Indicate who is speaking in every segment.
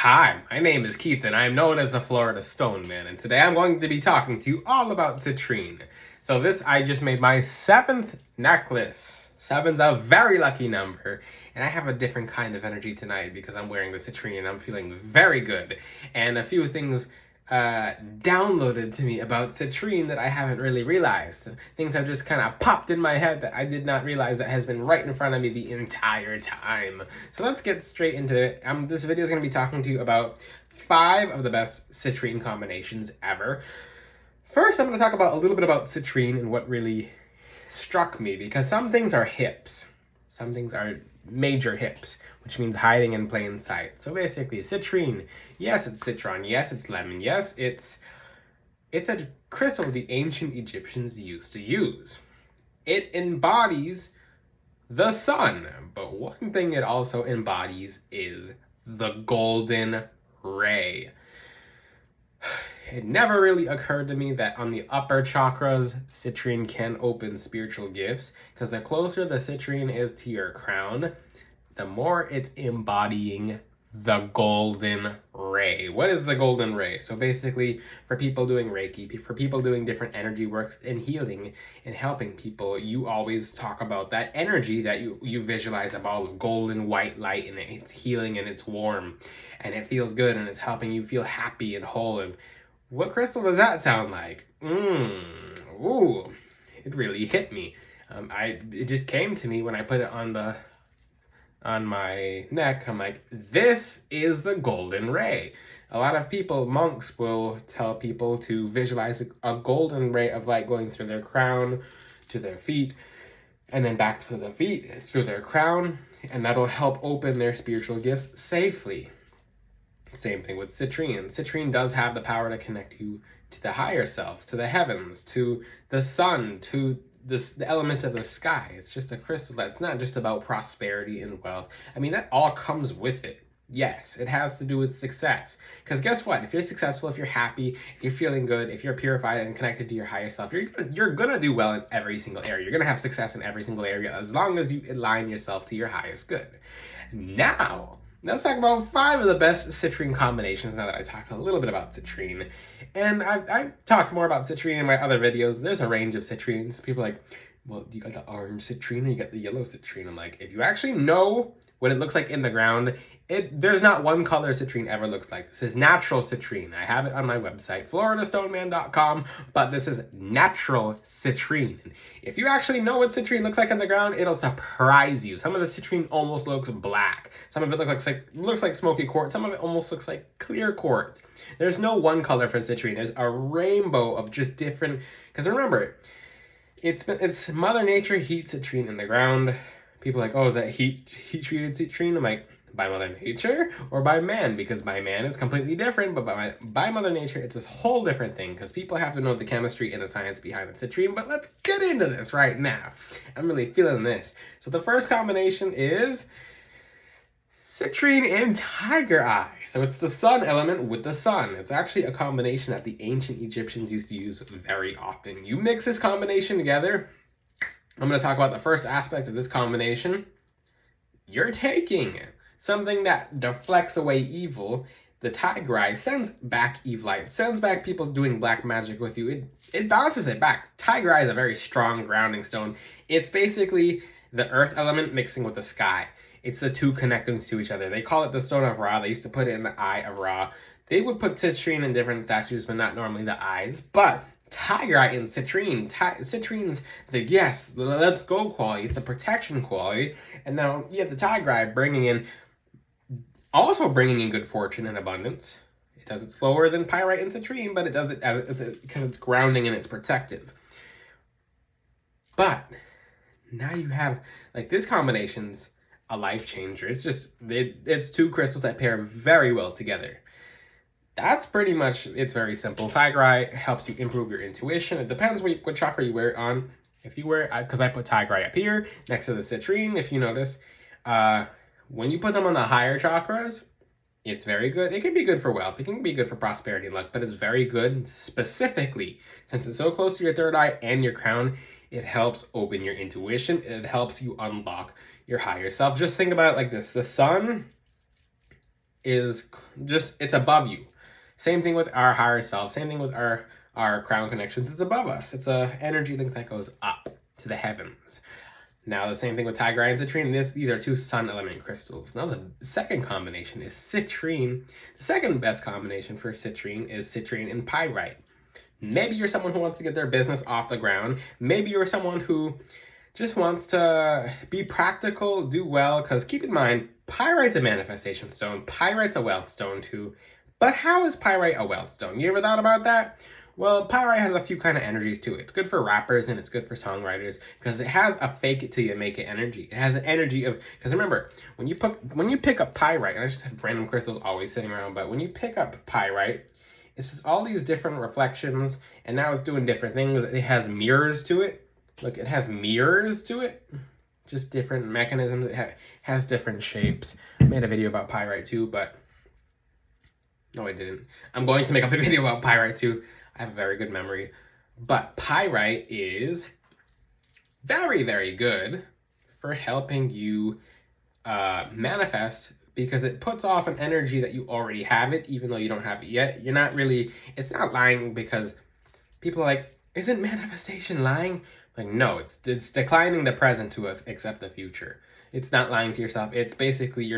Speaker 1: Hi, my name is Keith and I am known as the Florida Stone Man, and today I'm going to be talking to you all about citrine. So I just made my 7th necklace. 7's a very lucky number, and I have a different kind of energy tonight because I'm wearing the citrine and I'm feeling very good. And a few things downloaded to me about citrine that I haven't really realized. Things have just kind of popped in my head that I did not realize that has been right in front of me the entire time. So let's get straight into it. This video is going to be talking to you about 5 of the best citrine combinations ever. First, I'm going to talk about a little bit about citrine and what really struck me, because some things are hips. Some things are major hips, which means hiding in plain sight. So basically, citrine, yes, it's citron, yes, it's lemon, yes, it's a crystal the ancient Egyptians used to use. It embodies the sun, but one thing it also embodies is the golden ray. It never really occurred to me that on the upper chakras, citrine can open spiritual gifts, because the closer the citrine is to your crown, the more it's embodying the golden ray. What is the golden ray? So basically, for people doing Reiki, for people doing different energy works and healing and helping people, you always talk about that energy that you visualize about golden white light, and it's healing and it's warm and it feels good and it's helping you feel happy and whole. And what crystal does that sound like? Ooh, it really hit me. It just came to me when I put it on my neck. I'm like, this is the golden ray. A lot of people, monks, will tell people to visualize a golden ray of light going through their crown to their feet, and then back to the feet through their crown, and that'll help open their spiritual gifts safely. Same thing with citrine. Citrine does have the power to connect you to the higher self, to the heavens, to the sun, to the element of the sky. It's just a crystal that's not just about prosperity and wealth. I mean, that all comes with it. Yes, it has to do with success. Because guess what? If you're successful, if you're happy, if you're feeling good, if you're purified and connected to your higher self, you're gonna do well in every single area. You're gonna have success in every single area as long as you align yourself to your highest good. Now, let's talk about 5 of the best citrine combinations now that I talked a little bit about citrine. And I've talked more about citrine in my other videos. There's a range of citrines. People are like, well, you got the orange citrine and you got the yellow citrine. I'm like, if you actually know what it looks like in the ground, there's not one color citrine ever looks like. This is natural citrine. I have it on my website, floridastoneman.com, but this is natural citrine. If you actually know what citrine looks like in the ground, it'll surprise you. Some of the citrine almost looks black. Some of it looks like smoky quartz. Some of it almost looks like clear quartz. There's no one color for citrine. There's a rainbow of just different, because remember, it's Mother Nature heat citrine in the ground. People are like, oh, is that heat treated citrine? I'm like, by Mother Nature or by man? Because by man it's completely different, but by Mother Nature it's this whole different thing, because people have to know the chemistry and the science behind the citrine. But let's get into this right now. I'm really feeling this. So the first combination is citrine and tiger eye. So it's the sun element with the sun. It's actually a combination that the ancient Egyptians used to use very often. You mix this combination together, I'm going to talk about the first aspect of this combination. You're taking something that deflects away evil. The tiger eye sends back evil light. It sends back people doing black magic with you. It bounces it back. Tiger eye is a very strong grounding stone. It's basically the earth element mixing with the sky. It's the two connecting to each other. They call it the stone of Ra. They used to put it in the eye of Ra. They would put citrine in different statues, but not normally the eyes. But tiger eye and citrine. Citrine's the let's go quality. It's a protection quality. And now you have the tiger eye bringing in good fortune and abundance. It does it slower than pyrite and citrine, but it does it because it's grounding and it's protective. But now you have, like, this combination's a life changer. It's 2 crystals that pair very well together. That's pretty much, it's very simple. Tiger eye helps you improve your intuition. It depends what chakra you wear it on. If you wear it, because I put tiger eye up here next to the citrine, if you notice, when you put them on the higher chakras, it's very good. It can be good for wealth. It can be good for prosperity and luck, but it's very good specifically, since it's so close to your third eye and your crown, it helps open your intuition. It helps you unlock your higher self. Just think about it like this. The sun is just, it's above you. Same thing with our higher self. Same thing with our crown connections. It's above us. It's a energy link that goes up to the heavens. Now the same thing with Tiger Eye and Citrine. These are two sun element crystals. Now the second combination is Citrine. The second best combination for Citrine is Citrine and Pyrite. Maybe you're someone who wants to get their business off the ground. Maybe you're someone who just wants to be practical, do well, because keep in mind, pyrite's a manifestation stone. Pyrite's a wealth stone too. But how is pyrite a wealth stone? You ever thought about that? Well, pyrite has a few kind of energies to it. It's good for rappers and it's good for songwriters because it has a fake it till you make it energy. It has an energy of, because remember, when you pick up pyrite, and I just have random crystals always sitting around, but when you pick up pyrite, it's just all these different reflections, and now it's doing different things. It has mirrors to it. Look, it has mirrors to it. Just different mechanisms. It has different shapes. I made a video about pyrite too, but no, I didn't. I'm going to make up a video about pyrite too. I have a very good memory. But pyrite is very, very good for helping you manifest, because it puts off an energy that you already have it, even though you don't have it yet. You're not really, it's not lying, because people are like, isn't manifestation lying? Like, no, it's declining the present to accept the future. It's not lying to yourself. It's basically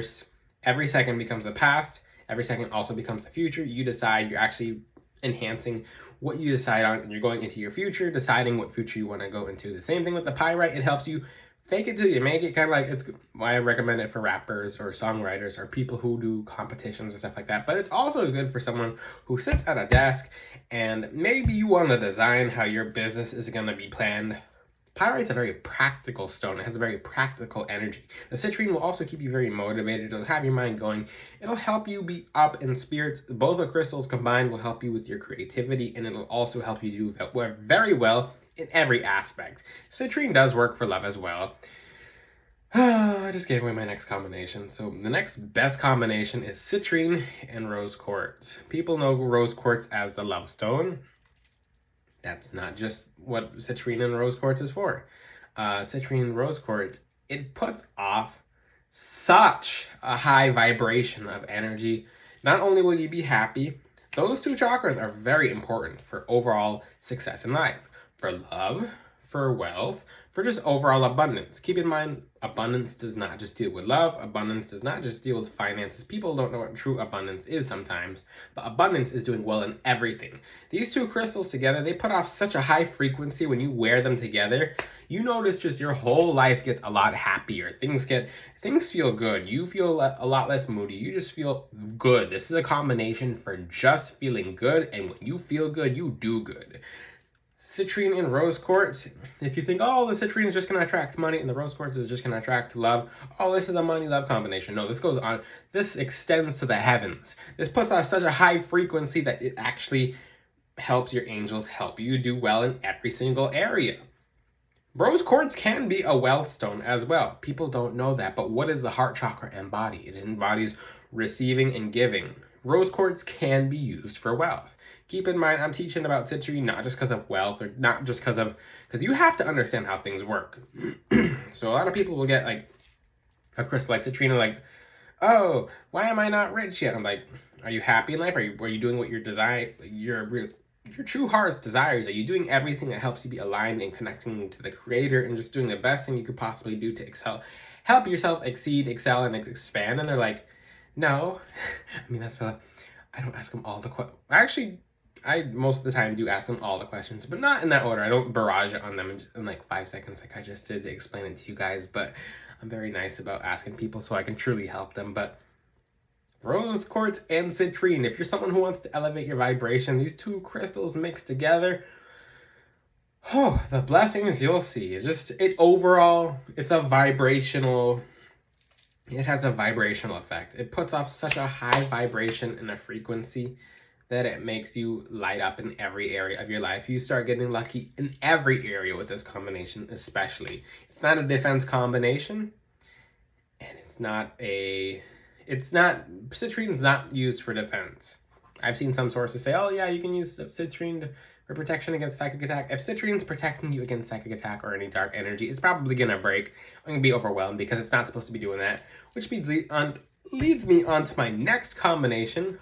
Speaker 1: every second becomes the past. Every second also becomes the future. You decide, you're actually enhancing what you decide on, and you're going into your future, deciding what future you want to go into. The same thing with the pyrite. It helps you fake it till you make it. Kind of like, it's why I recommend it for rappers or songwriters or people who do competitions and stuff like that. But it's also good for someone who sits at a desk and maybe you want to design how your business is going to be planned. Pyrite's a very practical stone. It has a very practical energy. The citrine will also keep you very motivated. It'll have your mind going. It'll help you be up in spirits. Both the crystals combined will help you with your creativity, and it'll also help you do very well in every aspect. Citrine does work for love as well. I just gave away my next combination. So the next best combination is citrine and rose quartz. People know rose quartz as the love stone. That's not just what citrine and rose quartz is for. Citrine and rose quartz, it puts off such a high vibration of energy. Not only will you be happy, those two chakras are very important for overall success in life. For love, for wealth, for just overall abundance. Keep in mind, abundance does not just deal with love. Abundance does not just deal with finances. People don't know what true abundance is sometimes, but abundance is doing well in everything. These two crystals together, they put off such a high frequency. When you wear them together, you notice just your whole life gets a lot happier. Things feel good. You feel a lot less moody. You just feel good. This is a combination for just feeling good, and when you feel good, you do good. Citrine and rose quartz. If you think, oh, the citrine is just going to attract money and the rose quartz is just going to attract love, oh, this is a money-love combination. No, this goes on. This extends to the heavens. This puts out such a high frequency that it actually helps your angels help you do well in every single area. Rose quartz can be a wealth stone as well. People don't know that, but what does the heart chakra embody? It embodies receiving and giving. Rose quartz can be used for wealth. Keep in mind, I'm teaching about citrine not just because of wealth, or not just because you have to understand how things work. So a lot of people will get like a crystal like citrine and like, oh, why am I not rich yet? I'm like, are you happy in life? Are you doing what your true heart's desires? Are you doing everything that helps you be aligned and connecting to the creator and just doing the best thing you could possibly do to help yourself exceed, excel, and expand? And they're like, no. I mean, I don't ask them all the questions. Actually, I most of the time do ask them all the questions, but not in that order. I don't barrage it on them in like 5 seconds like I just did to explain it to you guys, but I'm very nice about asking people so I can truly help them. But rose quartz and citrine, if you're someone who wants to elevate your vibration, these two crystals mixed together, oh, the blessings you'll see. It's it has a vibrational effect. It puts off such a high vibration and a frequency that it makes you light up in every area of your life. You start getting lucky in every area with this combination, especially. It's not a defense combination, and citrine is not used for defense. I've seen some sources say, oh yeah, you can use citrine for protection against psychic attack. If citrine's protecting you against psychic attack or any dark energy, it's probably gonna break. I'm gonna be overwhelmed because it's not supposed to be doing that, which means leads me on to my next combination.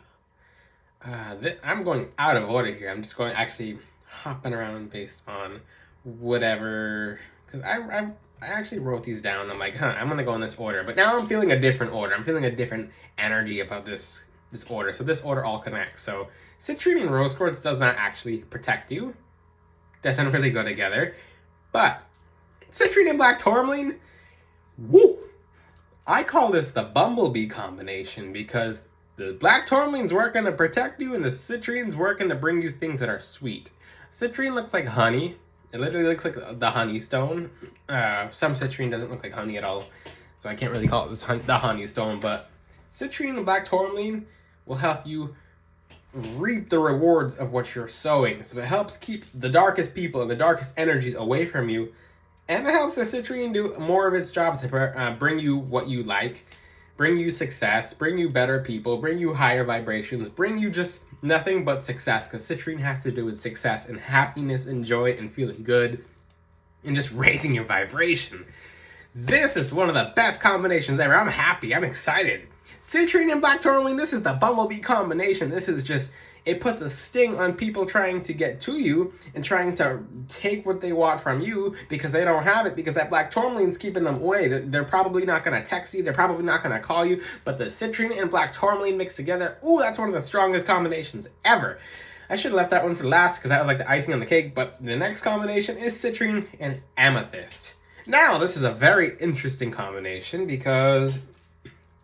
Speaker 1: I'm going out of order here. I'm just going actually hopping around based on whatever, because I actually wrote these down. I'm like, I'm gonna go in this order, but now I'm feeling a different order. I'm feeling a different energy about this order. So this order all connects. So citrine and rose quartz does not actually protect you. Doesn't really go together, but citrine and black tourmaline, woo! I call this the bumblebee combination because the black tourmaline's working to protect you and the citrine's working to bring you things that are sweet. Citrine looks like honey. It literally looks like the honey stone. Some citrine doesn't look like honey at all, so I can't really call it the honey stone, but citrine and black tourmaline will help you reap the rewards of what you're sowing. So it helps keep the darkest people and the darkest energies away from you. And it helps the citrine do more of its job to bring you what you like, bring you success, bring you better people, bring you higher vibrations, bring you just nothing but success. Because citrine has to do with success and happiness and joy and feeling good and just raising your vibration. This is one of the best combinations ever. I'm happy. I'm excited. Citrine and black tourmaline, this is the bumblebee combination. This is just, it puts a sting on people trying to get to you and trying to take what they want from you because they don't have it, because that black tourmaline's keeping them away. They're probably not going to text you. They're probably not going to call you. But the citrine and black tourmaline mixed together, ooh, that's one of the strongest combinations ever. I should have left that one for last because that was like the icing on the cake. But the next combination is citrine and amethyst. Now, this is a very interesting combination because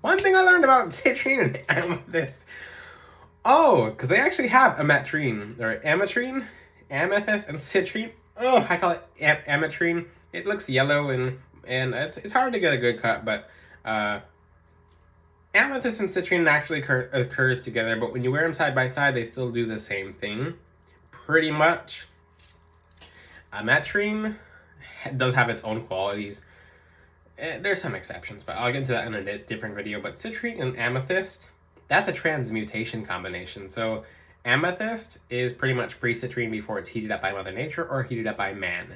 Speaker 1: one thing I learned about citrine and amethyst, because they actually have ametrine, or ametrine, amethyst, and citrine. Oh, I call it ametrine. It looks yellow and it's hard to get a good cut, but amethyst and citrine actually occurs together, but when you wear them side by side, they still do the same thing, pretty much. Ametrine does have its own qualities. There's some exceptions, but I'll get into that in a different video. But citrine and amethyst, that's a transmutation combination. So amethyst is pretty much pre-citrine before it's heated up by Mother Nature or heated up by man.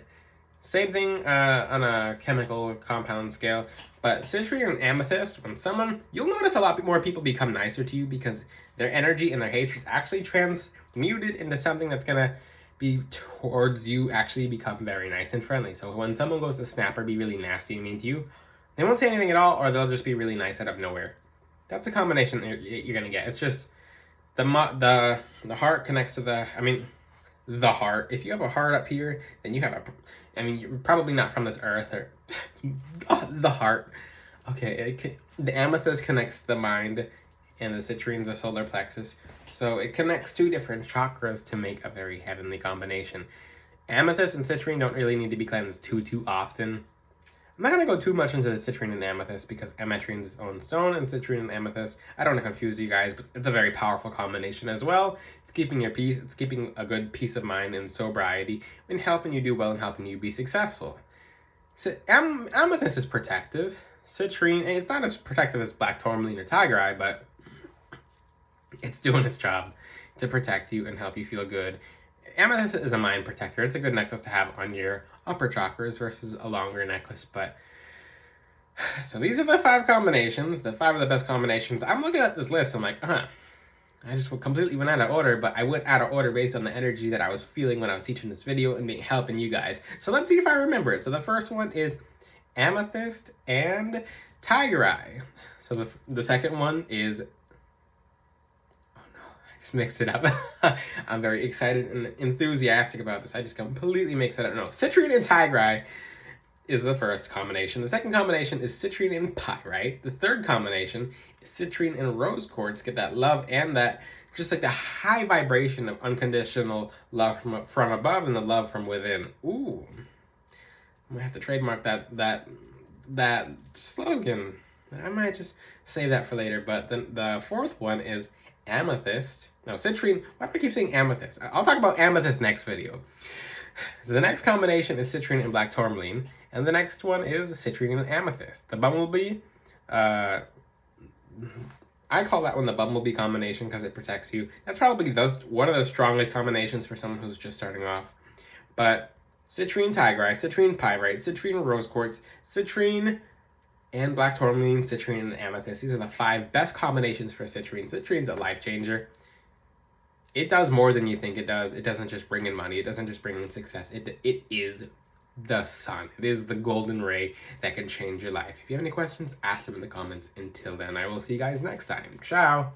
Speaker 1: Same thing on a chemical compound scale. But citrine and amethyst, you'll notice a lot more people become nicer to you because their energy and their hatred actually transmuted into something that's going to be towards you, actually become very nice and friendly. So when someone goes to snap or be really nasty and mean to you, they won't say anything at all, or they'll just be really nice out of nowhere. That's the combination you're gonna get. It's just the heart connects to the heart. If you have a heart up here, then you have you're probably not from this earth, or the heart. Okay, the amethyst connects the mind, and the citrine's the solar plexus. So it connects two different chakras to make a very heavenly combination. Amethyst and citrine don't really need to be cleansed too often. I'm not going to go too much into the citrine and amethyst because ametrine is its own stone, and citrine and amethyst, I don't want to confuse you guys, but it's a very powerful combination as well. It's keeping your peace, it's keeping a good peace of mind and sobriety, and helping you do well and helping you be successful. So amethyst is protective. Citrine, it's not as protective as black tourmaline or tiger eye, but it's doing its job to protect you and help you feel good. Amethyst is a mind protector. It's a good necklace to have on your upper chakras versus a longer necklace. But so these are the 5 combinations, the 5 of the best combinations. I'm looking at this list. I'm like, I just completely went out of order, but I went out of order based on the energy that I was feeling when I was teaching this video and helping you guys. So let's see if I remember it. So the first one is amethyst and tiger eye. So the second one is, just mixed it up. I'm very excited and enthusiastic about this. I just completely mixed it up. No, citrine and tiger eye is the first combination. The second combination is citrine and pyrite. The third combination is citrine and rose quartz. Get that love and that, just like the high vibration of unconditional love from above and the love from within. Ooh, I'm gonna have to trademark that slogan. I might just save that for later. But then the fourth one is amethyst. No, citrine. Why do I keep saying amethyst? I'll talk about amethyst next video. The next combination is citrine and black tourmaline. And the next one is citrine and amethyst. The bumblebee, I call that one the bumblebee combination because it protects you. That's probably one of the strongest combinations for someone who's just starting off. But citrine tiger eye, citrine pyrite, citrine rose quartz, citrine and black tourmaline, citrine, and amethyst. These are the 5 best combinations for citrine. Citrine's a life changer. It does more than you think it does. It doesn't just bring in money. It doesn't just bring in success. It is the sun. It is the golden ray that can change your life. If you have any questions, ask them in the comments. Until then, I will see you guys next time. Ciao.